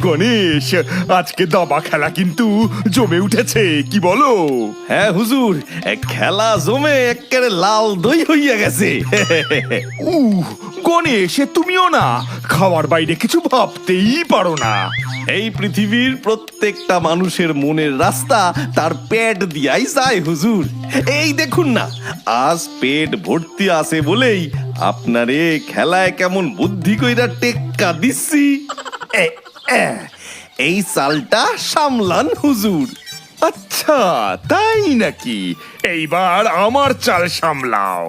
গণেশ, আজকে দাবা খেলা কিন্তু জমে উঠেছে, কি বলো? হ্যাঁ হুজুর, খেলা জমে একেবারে লাল দই হইয়া গেছে। গণেশ, তুমিও না খাওয়ার বাইরে কিছু ভাবতেই পারো না। এই পৃথিবীর প্রত্যেকটা মানুষের মনের রাস্তা তার পেট দিয়াই যায় হুজুর। এই দেখুন না, আজ পেট ভর্তি আছে বলেই আপনারে খেলায় কেমন বুদ্ধি কইরা টেক্কা দিচ্ছি। এই চালটা সামলান হুজুর। আচ্ছা, তাই নাকি? এইবার আমার চাল সামলাও।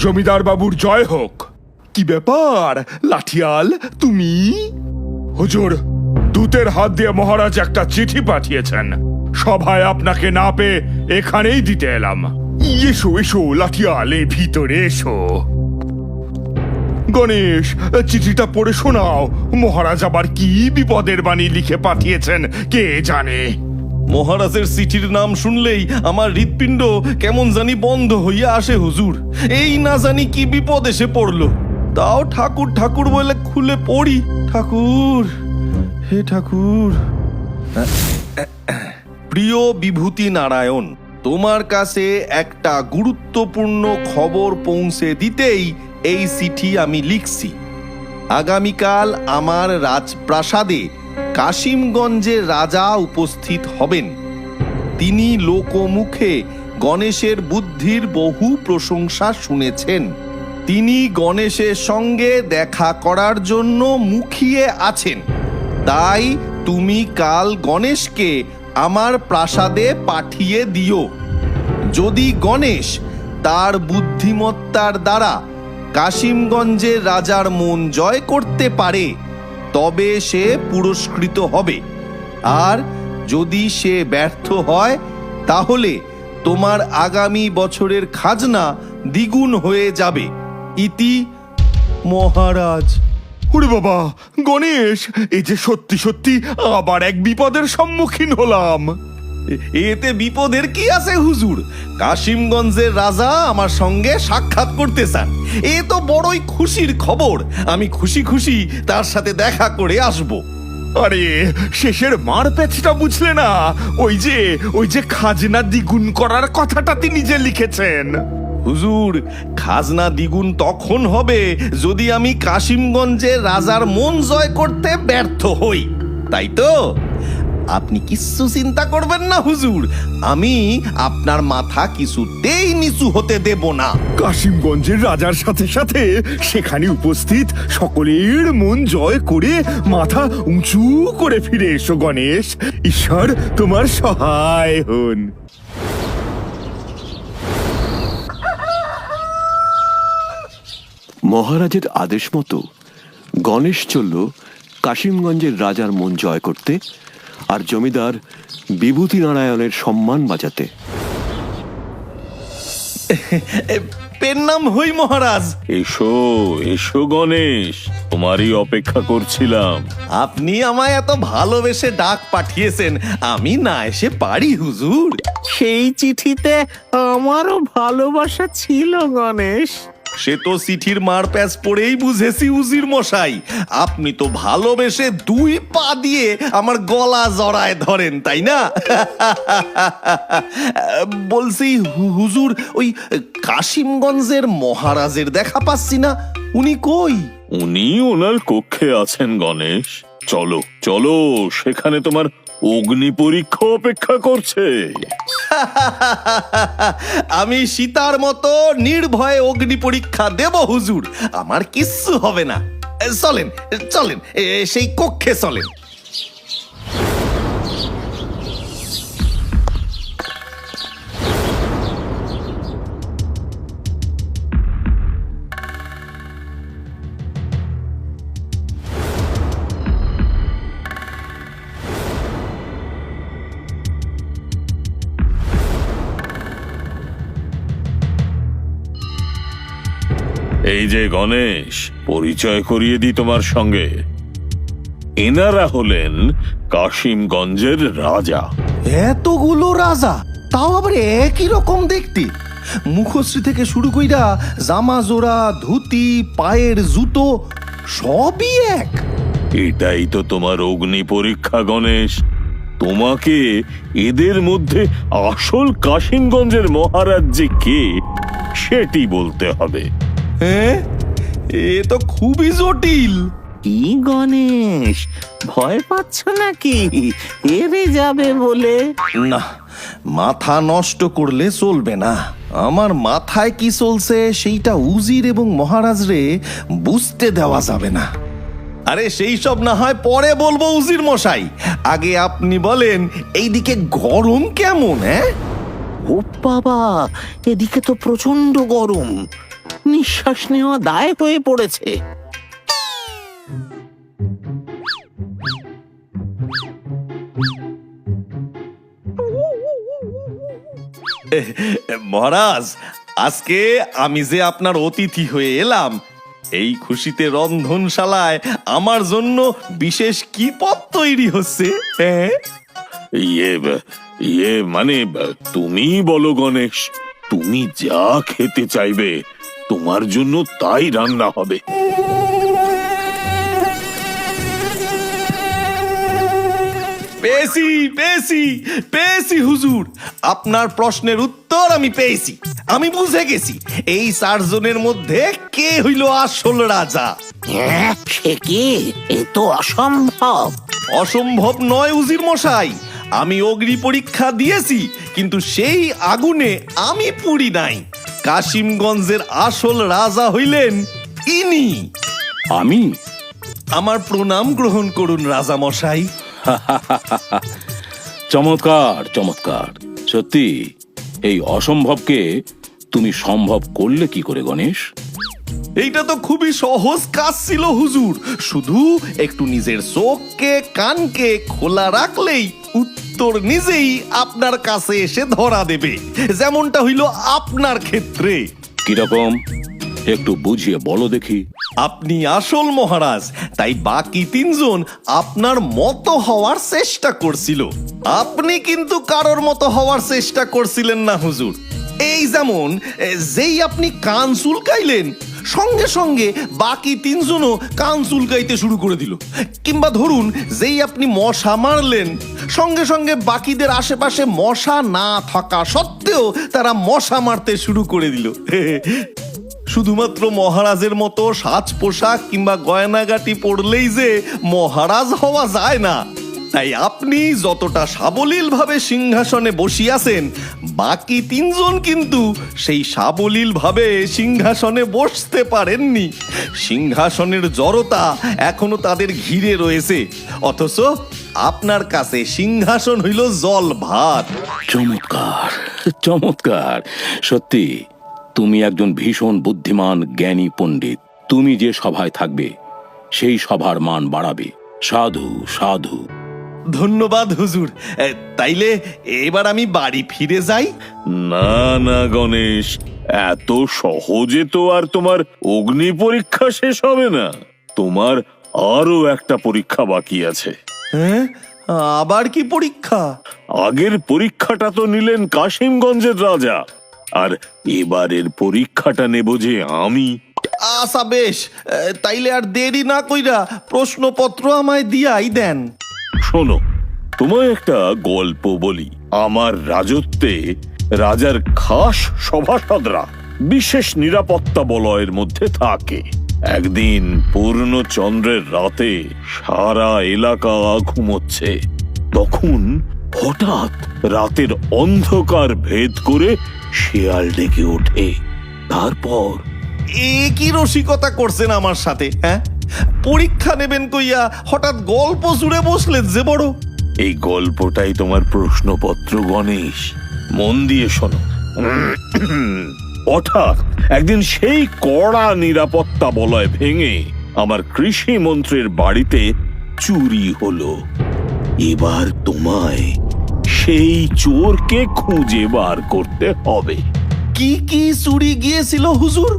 জমিদার বাবুর জয় হোক। কি ব্যাপার লাঠিয়াল, তুমি? হুজুর, দূতের হাত দিয়ে মহারাজ একটা চিঠি পাঠিয়েছেন, সভায় আপনাকে না পেয়ে এখানেই দিতে এলাম। এসো এসো লাঠিয়াল, ভিতরে এসো। গণেশ, চিঠিটা পড়ে শোনাও। মহারাজ আবার কি বিপদের বাণী লিখে পাঠিয়েছেন কে জানে। মহারাজের চিঠির নাম শুনলেই আমার হৃৎপিণ্ড কেমন জানি বন্ধ হইয়া আসে হুজুর। এই না জানি কি বিপদ এসে পড়লো, তাও ঠাকুর ঠাকুর বলে খুলে পড়ি। ঠাকুর, হে ঠাকুর। প্রিয় বিভূতি নারায়ণ, তোমার কাছে একটা গুরুত্বপূর্ণ খবর পৌঁছে দিতেই এই চিঠি আমি লিখছি। আগামীকাল আমার রাজপ্রাসাদে কাশিমগঞ্জের রাজা উপস্থিত হবেন। তিনি লোকমুখে গণেশের বুদ্ধির বহু প্রশংসা শুনেছেন। তিনি গণেশের সঙ্গে দেখা করার জন্য মুখিয়ে আছেন। তাই তুমি কাল গণেশকে আমার প্রাসাদে পাঠিয়ে দিও। যদি গণেশ তার বুদ্ধিমত্তার দ্বারা কাশিমগঞ্জের রাজার মন জয় করতে পারে তবে সে পুরস্কৃত হবে, আর যদি সে ব্যর্থ হয় তাহলে তোমার আগামী বছরের খাজনা দ্বিগুণ হয়ে যাবে। ইতি মহারাজ। ওরে বাবা গণেশ, এই যে সত্যি সত্যি আবার এক বিপদের সম্মুখীন হলাম। এতে বিপদের কি আছে হুজুর? কাশিমগঞ্জের রাজা আমার সঙ্গে সাক্ষাৎ করতে চান, এ তো বড়ই খুশির খবর। আমি খুশি খুশি তার সাথে দেখা করে আসব। আরে শেষের মার প্যাচটা বুঝলে না? ওই যে খাজনা দ্বিগুণ করার কথাটা তিনি যে লিখেছেন। হুজুর, খাজনা দ্বিগুণ তখন হবে যদি আমি কাশিমগঞ্জের রাজার মন জয় করতে ব্যর্থ হই, তাই তো? আপনি কিচ্ছু চিন্তা করবেন না হুজুর, আমি আপনার মাথা কিছুতেই নিচু হতে দেব না। কাশিমগঞ্জের রাজার সাথে সাথে সেখানে উপস্থিত সকলের মন জয় করে মাথা উঁচু করে ফিরে এসো গণেশ। ঈশ্বর তোমার সহায় হন। মহারাজের আদেশ মতো গণেশ চলল কাশিমগঞ্জের রাজার মন জয় করতে আর জমিদার বিভূতি নারায়ণের সম্মান বাঁচাতে। পেন নাম হই মহারাজ। এসো এসো গণেশ, তোমারই অপেক্ষা করছিলাম। আপনি আমায় এত ভালোবেসে ডাক পাঠিয়েছেন, আমি না এসে পারি হুজুর? সেই চিঠিতে আমারও ভালোবাসা ছিল গণেশ। সে তো চিঠির মার প্যাচ পড়েই বুঝেছি উজির মশাই। আপনি তো ভালোবেসে দুই পা দিয়ে আমার গলা জড়ায় ধরেন, তাই না? বলছি হুজুর, ওই কাশিমগঞ্জের মহারাজের দেখা পাচ্ছি না, উনি কই? উনি ওনার কক্ষে আছেন গণেশ। চলো চলো, সেখানে তোমার অগ্নি পরীক্ষা অপেক্ষা করছে। আমি সীতার মতো নির্ভয়ে অগ্নি পরীক্ষা দেব হুজুর, আমার কিচ্ছু হবে না। চলেন চলেন, সেই কক্ষে চলেন। এই যে গণেশ, পরিচয় করিয়ে দিই তোমার সঙ্গে। এনারা হলেন কাশিমগঞ্জের রাজা। এতগুলো রাজা, তাও আবার একই রকম দেখতে। মুখশ্রী থেকে শুরু কইরা জামা জোড়া, ধুতি, পায়ের জুতো সবই এক। এটাই তো তোমার অগ্নি পরীক্ষা গণেশ। তোমাকে এদের মধ্যে আসল কাশিমগঞ্জের মহারাজ যে কে সেটি বলতে হবে। হ্যাঁ, এ তো খুবই জটিল। কি গণেশ, ভয় পাচ্ছ নাকি হেরে যাবে বলে? না, মাথা নষ্ট করলে চলবে না। আমার মাথায় কি চলছে সেইটা উজির এবং মহারাজরে বুঝতে দেওয়া যাবে না। আরে সেই সব না হয় পরে বলবো উজির মশাই, আগে আপনি বলেন এইদিকে গরম কেমন? হ্যাঁ, ও বাবা, এদিকে তো প্রচন্ড গরম, নিঃশ্বাস নেওয়া দায় হয়ে পড়েছে। মহারাজ, আজকে আমি যে আপনার অতিথি হয়ে এলাম, এই খুশিতে রন্ধনশালায় আমার জন্য বিশেষ কি পদ তৈরি হচ্ছে? হ্যাঁ, মানে তুমি বলো গণেশ, তুমি যা খেতে চাইবে তোমার জন্য তাই রান্না হবে। পেয়েছি পেয়েছি পেয়েছি হুজুর, আপনার প্রশ্নের উত্তর আমি পেয়েছি। আমি বুঝে গেছি এই 4 জনের মধ্যে কে হইল আসল রাজা। সে কি? এ তো অসম্ভব। অসম্ভব নয় উজির মশাই, আমি অগ্নি পরীক্ষা দিয়েছি, কিন্তু সেই আগুনে আমি পুড়ি নাই। কাশিমগঞ্জের আসল রাজা হইলেন ইনি। আমি? আমার প্রণাম গ্রহণ করুন রাজা মশাই। চমৎকার চমৎকার। সত্যি, এই অসম্ভবকে তুমি সম্ভব করলে কি করে গণেশ? এইটা তো খুবই সহজ কাজ ছিল হুজুর, শুধু একটু নিজের চোখকে কানকে খোলা রাখলেই উত্তর নিজেই আপনার কাছে এসে ধরা দেবে, যেমনটা হইল আপনার ক্ষেত্রে। কিরকম একটু বুঝিয়ে বলো দেখি। আপনি আসল মহারাজ, তাই বাকি 3 জন আপনার মতো হওয়ার চেষ্টা করছিল। আপনি কিন্তু কারোর মতো হওয়ার চেষ্টা করছিলেন না হুজুর। এই যেমন, যেই আপনি কান চুলকাইলেন, সঙ্গে সঙ্গে বাকি 3 জনও কান চুলকাইতে শুরু করে দিল। কিংবা ধরুন, যেই আপনি মশা মারলেন, সঙ্গে সঙ্গে বাকিদের আশেপাশে মশা না থাকা সত্ত্বেও তারা মশা মারতে শুরু করে দিল। শুধুমাত্র মহারাজের মতো সাজ পোশাক কিংবা গয়নাগাটি পড়লেই যে মহারাজ হওয়া যায় না। তাই আপনি যতটা সাবলীল ভাবে সিংহাসনে বসিয়াছেন, বাকি 3 জন কিন্তু সেই সাবলীল ভাবে সিংহাসনে বসতে পারেননি। সিংহাসনের জড়তা এখনো তাদের ঘিরে রয়েছে, অথচ আপনার কাছে সিংহাসন হইল জল ভাত। চমৎকার চমৎকার। সত্যি, তুমি একজন ভীষণ বুদ্ধিমান জ্ঞানী পণ্ডিত। তুমি যে সভায় থাকবে সেই সভার মান বাড়াবে। সাধু সাধু। ধন্যবাদ হুজুর। তাইলে এবার আমি বাড়ি ফিরে যাই। না না গণেশ, এত সহজে তো আর তোমার অগ্নি পরীক্ষা শেষ হবে না। তোমার আরো একটা পরীক্ষা বাকি আছে। হ্যাঁ, আবার কি পরীক্ষা? আগের পরীক্ষাটা তো নিলেন কাশিমগঞ্জের রাজা, আর এবারের পরীক্ষাটা নেব যে আমি। আচ্ছা বেশ, তাইলে আর দেরি না কইরা প্রশ্নপত্র আমায় দিয়াই দেন। শোনো, তোমায় একটা গল্প বলি। আমার রাজত্বে রাজার খাস সভাসদরা বিশেষ নিরাপত্তা বলয়ের মধ্যে থাকে। একদিন পূর্ণচন্দ্রের রাতে সারা এলাকা ঘুমোচ্ছে, তখন হঠাৎ রাতের অন্ধকার ভেদ করে শেয়াল ডেকে ওঠে। তারপর এ কি রসিকতা করছেন আমার সাথে? হ্যাঁ, পরীক্ষা নেবেন কইয়া হঠাৎ গল্প জুড়ে বসলেন যে বড়। এই গল্পটাই তোমার প্রশ্নপত্র গণেশ, মন দিয়ে শোনো। হঠাৎ একদিন সেই কড়া নিরাপত্তা বলয় ভেঙে আমার কৃষি মন্ত্রীর বাড়িতে চুরি হলো। এবার তোমায় সেই চোরকে খুঁজে বার করতে হবে। কি কি চুরি গিয়েছিল হুজুর?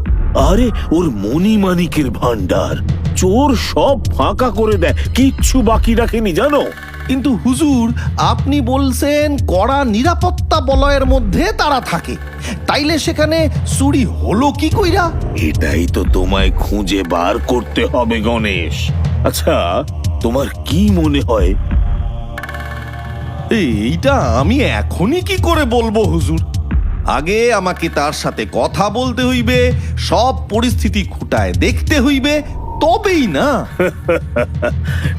আরে ওর মণিমাণিকের ভান্ডার চোর সব ফাঁকা করে দেয়, কিচ্ছু বাকি রাখেনি জানো। কিন্তু হুজুর, আপনি বলছেন কড়া নিরাপত্তা নিরাপত্তা বলয়ের মধ্যে তারা থাকে, তাইলে সেখানে চুরি হলো কি কইরা? এটাই তো তোমায় খুঁজে বার করতে হবে গণেশ। আচ্ছা, তোমার কি মনে হয়? এইটা আমি এখনই কি করে বলবো হুজুর? আগে আমাকে তার সাথে কথা বলতে হইবে, সব পরিস্থিতি খুঁটায় দেখতে হইবে, তবেই না।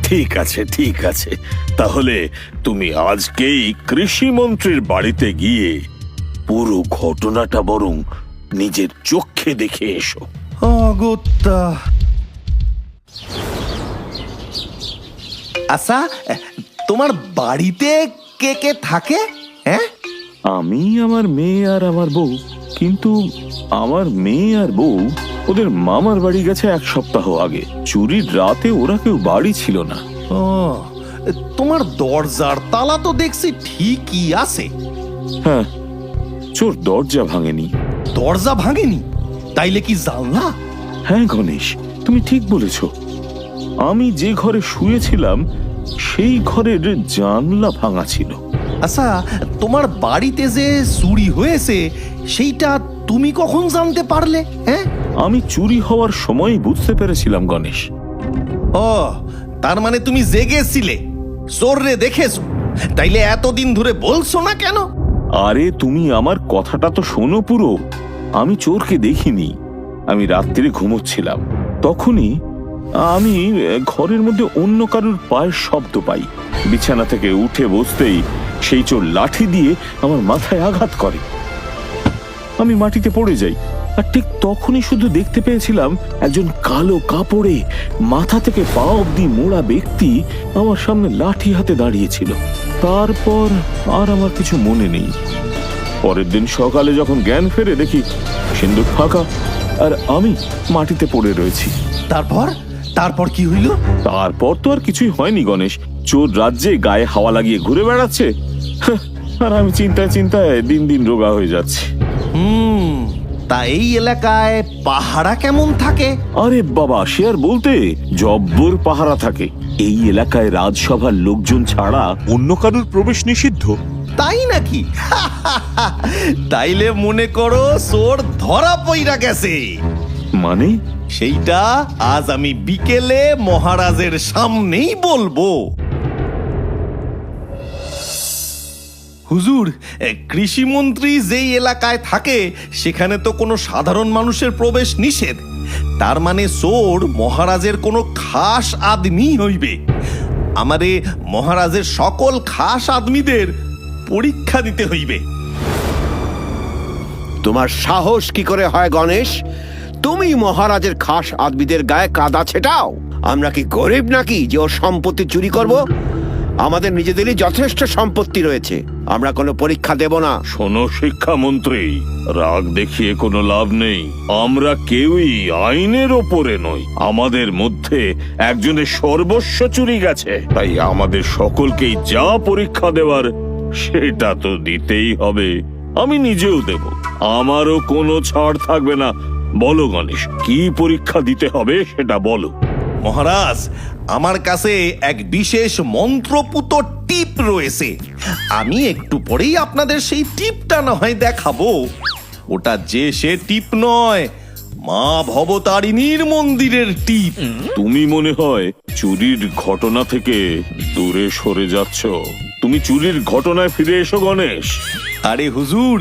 ঠিক আছে, ঠিক আছে, তাহলে তুমি আজকেই কৃষি মন্ত্রীর বাড়িতে গিয়ে পুরো ঘটনাটা বরং নিজের চোখে দেখে এসো। অগত্যা। আচ্ছা, তোমার বাড়িতে কে কে থাকে? হ্যাঁ, আমি, আমার মেয়ে আর আমার বউ। কিন্তু আমার মেয়ে আর বউ ওদের মামার বাড়ি গেছে 1 সপ্তাহ আগে। চুরির রাতে ওরা কেউ বাড়ি ছিল না। ও, তোমার দরজার তালা তো দেখছি ঠিকই আছে। হ্যাঁ, চোর দরজা ভাঙেনি। দরজা ভাঙেনি? তাইলে কি জানলা? হ্যাঁ গণেশ, তুমি ঠিক বলেছ। আমি যে ঘরে শুয়েছিলাম সেই ঘরের জানলা ভাঙা ছিল। আচ্ছা, তোমার বাড়িতে যে চুরি হয়েছে সেইটা তুমি কখন জানতে পারলে? হ্যাঁ, আমি চুরি হওয়ার সময় বুঝতে পেরেছিলাম গণেশ। ও, তার মানে তুমি জেগেছিলে, চোররে দেখেছো, তাইলে এতদিন ধরে বলছো না কেন? আরে তুমি আমার কথাটা তো শোনো পুরো। আমি চোরকে দেখিনি, আমি রাত্রিরে ঘুমোচ্ছিলাম। তখনই আমি ঘরের মধ্যে অন্য কারোর পায়ের শব্দ পাই। বিছানা থেকে উঠে বসতেই সেই চোর লাঠি দিয়ে আমার মাথায় আঘাত করে। আমি মাটিতে পড়ে যাই, আর ঠিক তখনই শুধু দেখতে পেয়েছিলাম একজন কালো কাপড়ে মাথা থেকে পা অবধি মোড়া ব্যক্তি আমার সামনে লাঠি হাতে দাঁড়িয়েছিল। তারপর আর আমার কিছু মনে নেই। পরের দিন সকালে যখন জ্ঞান ফেরে দেখি সিন্দুক ফাঁকা, আর আমি মাটিতে পড়ে রয়েছি। তারপর কি হইল? তারপর তো আর কিছুই হয়নি গণেশ। চোর রাজ্যে গায়ে হাওয়া লাগিয়ে ঘুরে বেড়াচ্ছে, আর আমি চিন্তায় চিন্তায় দিন দিন রোগা হয়ে যাচ্ছি। তা এই এলাকায় পাহারা কেমন থাকে? আরে বাবা, সে আর বলতে, জব্বর পাহারা থাকে। এই এলাকায় রাজসভার লোকজন ছাড়া অন্য কারুর প্রবেশ নিষিদ্ধ। তাই নাকি? তাইলে মনে করো চোর ধরা পইরা গেছে। মানে? সেইটা আজ আমি বিকেলে মহারাজের সামনেই বলবো। হুজুর, কৃষিমন্ত্রী যেই এলাকায় থাকে সেখানে তো কোনো সাধারণ মানুষের প্রবেশ নিষেধ। তার মানে চোর মহারাজের কোনো খাস আদমি হইবে। আমারে মহারাজের সকল খাস আদমিদের পরীক্ষা দিতে হইবে। তোমার সাহস কি করে হয় গণেশ? তুমি মহারাজের খাস আদমিদের গায়ে কাদা ছেটাও? আমরা কি গরিব নাকি যে ওর সম্পত্তি চুরি করব? আমাদের নিজেদেরই যথেষ্ট সম্পত্তি রয়েছে, আমরা কোনো পরীক্ষা দেব না। শোনো শিক্ষামন্ত্রী, রাগ দেখিয়ে কোনো লাভ নেই। আমরা কেউই আইনের ওপরে নই। আমাদের মধ্যে একজনের সর্বস্ব চুরি গেছে, তাই আমাদের সকলকেই যা পরীক্ষা দেওয়ার সেটা তো দিতেই হবে। আমি নিজেও দেব, আমারও কোনো ছাড় থাকবে না। বলো গণেশ, কি পরীক্ষা দিতে হবে সেটা বলো। মহারাজ, আমার কাছে এক বিশেষ মন্ত্রপুত টিপ রয়েছে। আমি একটু পরেই আপনাদের সেই টিপটা না হয় দেখাবো। ওটা যে সে টিপ নয়, মা ভবতারিণীর মন্দিরের টিপ। তুমি মনে হয় চুরির ঘটনা থেকে দূরে সরে যাচ্ছ। তুমি চুরির ঘটনায় ফিরে এসো গণেশ। আরে হুজুর,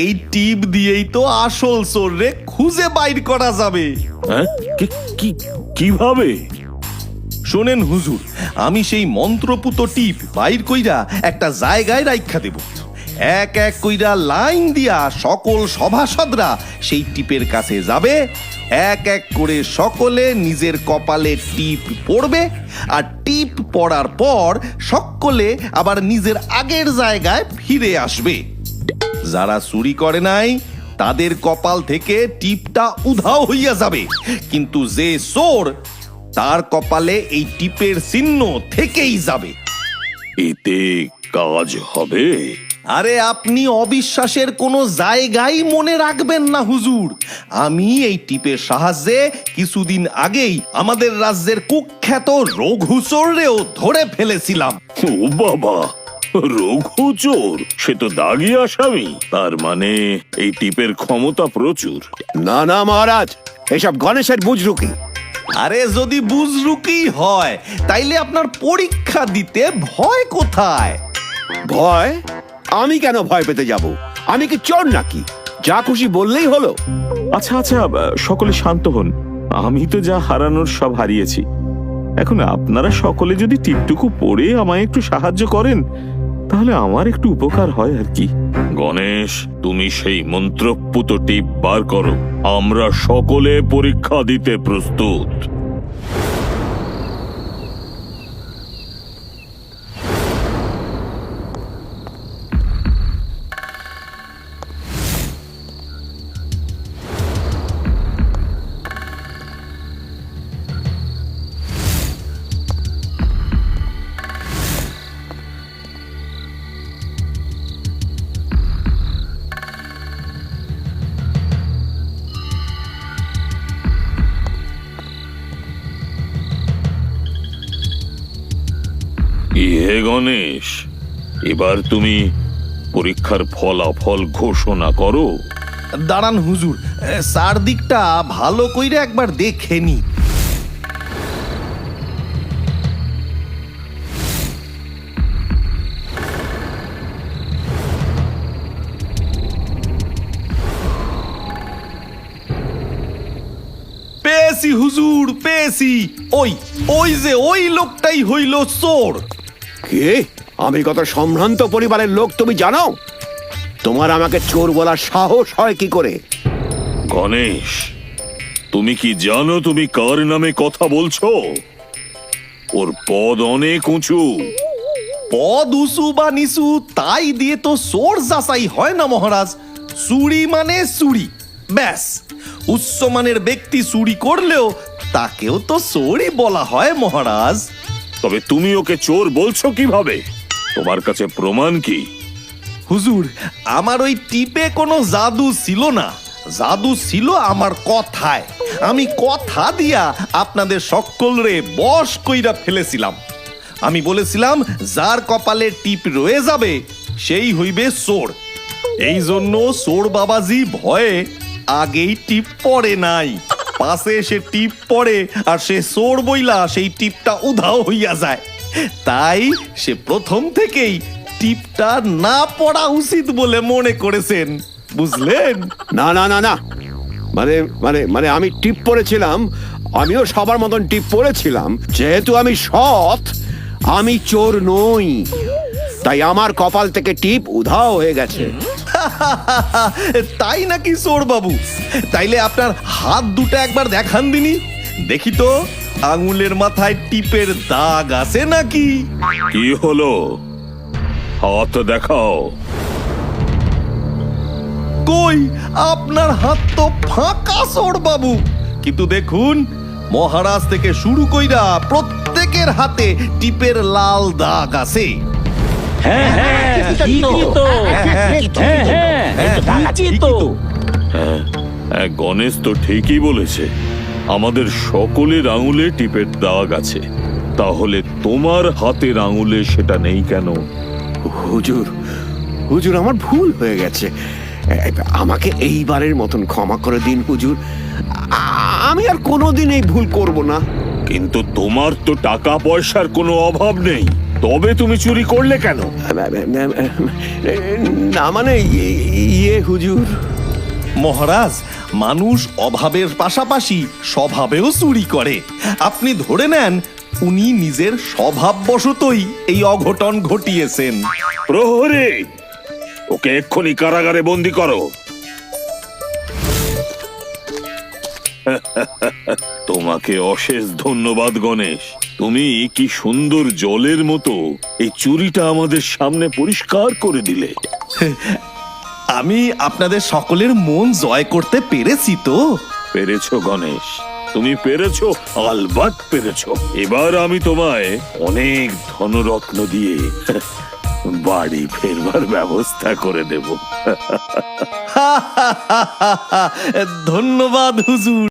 এই টিপ দিয়েই তো আসল চোররে খুঁজে বাইর করা যাবে। হ্যাঁ? কিভাবে? শোনেন হুজুর, আমি সেই মন্ত্রপুত টিপ বাইর কইরা একটা জায়গায় রাইখা দেব। এক এক কইরা লাইন দিয়া সকল সভাসদরা সেই টিপের কাছে যাবে। এক এক করে সকলে নিজের কপালে টিপ পড়বে, আর টিপ পড়ার পর সকলে আবার নিজের আগের জায়গায় ফিরে আসবে। যারা চুরি করে নাই তাদের কপাল থেকে টিপটা উধাও হইয়া যাবে, কিন্তু যে চোর তার কপালে এই টিপের চিহ্ন থেকেই যাবে। এতে কাজ হবে? আরে আপনি অবিশ্বাসের কোনো জায়গায় মনে রাখবেন না হুজুর। আমি এই টিপের সাহায্যে কিছুদিন আগেই আমাদের রাজ্যের কুখ্যাত রঘু চোররেও ধরে ফেলেছিলাম। ও বাবা, রঘু চোর? সে তো দাগি আসামি। তার মানে এই টিপের ক্ষমতা প্রচুর। না না মহারাজ, এসব গণেশের বুজরুকি। আরে যদি বুজরুকি হয় তাইলে আপনার পরীক্ষা দিতে ভয় কোথায়? ভয়? আমি কেন ভয় পেতে যাব? আমি কি চোর নাকি? যা খুশি বললেই হলো। আচ্ছা আচ্ছা, সকলে শান্ত হন। আমি তো যা হারানোর সব হারিয়েছি। এখন আপনারা সকলে যদি টিপটুকু পড়ে আমায় একটু সাহায্য করেন, তাহলে আমার একটু উপকার হয় আর কি। গণেশ, তুমি সেই মন্ত্রপুত টিপ বার করো। আমরা সকলে পরীক্ষা দিতে প্রস্তুত। হে গণেশ, এবার তুমি পরীক্ষার ফলাফল ঘোষণা করো। দাঁড়ান হুজুর, চারদিকটা ভালো কইরে একবার দেখে নি। পেয়েছি হুজুর, পেয়েছি। ওই ওই যে ওই লোকটাই হইল চোর। কে? আমি কত সম্ভ্রান্ত পরিবারের লোক তুমি জানো? তোমার আমাকে চোর বলার সাহস হয় কি করে? গণেশ, তুমি কি জানো তুমি কার নামে কথা বলছো? ওর পদ অনেক উঁচু। পদ উঁচু বা নিচু তাই দিয়ে তো চোর যাচাই হয় না মহারাজ। চুরি মানে চুরি, ব্যাস। উচ্চমানের ব্যক্তি চুরি করলেও তাকেও তো চোরই বলা হয় মহারাজ। তবে তুমি ওকে চোর বলছো কিভাবে? তোমার কাছে প্রমাণ কি? হুজুর, আমার ওই টিপে কোনো জাদু ছিল না। জাদু ছিল আমার কথায়। আমি কথা দিয়া আপনাদের সকলরে বশ কইরা ফেলেছিলাম। আমি বলেছিলাম যার কপালে টিপ রয়ে যাবে সেই হইবে চোর। এই জন্য চোর বাবাজি ভয়ে আগেই টিপ পড়ে নাই। পাশে সে টিপ পড়ে আর সে চোর বইলা সেই টিপটা উধাও হইয়া যায়। তাই সে প্রথম থেকেই টিপটা না পড়া উচিত বলে মনে করেছেন, বুঝলেন? না না না না, মানে মানে মানে আমি টিপ পড়েছিলাম। আমিও সবার মতন টিপ পড়েছিলাম। যেহেতু আমি সৎ, আমি চোর নই, তাই আমার কপাল থেকে টিপ উধাও হয়ে গেছে। তাই নাকি চোর বাবু? তাইলে আপনার হাত দুটো একবার দেখান দিনি, দেখি তো আঙুলের মাথায় টিপের দাগ আছে নাকি। কি হলো? হাত দেখাও। কই, আপনার হাত তো ফাঁকা চোর বাবু। কিন্তু দেখুন, মহারাজ থেকে শুরু কইরা প্রত্যেকের হাতে টিপের লাল দাগ আছে। গণেশ তো ঠিকই বলেছে। আমাদের সকলের আঙুলে টিপের দাগ আছে। তাহলে তোমার হাতের আঙুলে সেটা নেই কেন? হুজুর, হুজুর আমার ভুল হয়ে গেছে। আমাকে এইবারের মতন ক্ষমা করে দিন হুজুর। আমি আর কোনোদিন এই ভুল করব না। কিন্তু তোমার তো টাকা পয়সার কোনো অভাব নেই, তবে তুমি চুরি করলে কেন? না মানে ইয়ে হুজুর, মহারাজ, মানুষ অভাবের পাশাপাশি স্বভাবেও চুরি করে। আপনি ধরে নেন উনি নিজের স্বভাববশতই এই অঘটন ঘটিয়েছেন। প্রহরী, ওকে এক্ষুনি কারাগারে বন্দি করো। তোমাকে অশেষ ধন্যবাদ গণেশ। তুমি কি সুন্দর জলের মতো এই চুরিটা আমাদের সামনে পরিষ্কার করে দিলে। আমি আপনাদের সকলের মন জয় করতে পেরেছি তো? পেরেছো গণেশ, তুমি পেরেছো, আলবাত পেরেছো। এবার আমি তোমায় অনেক ধনরত্ন দিয়ে বাড়ি ফেরবার ব্যবস্থা করে দেব। ধন্যবাদ হুজুর।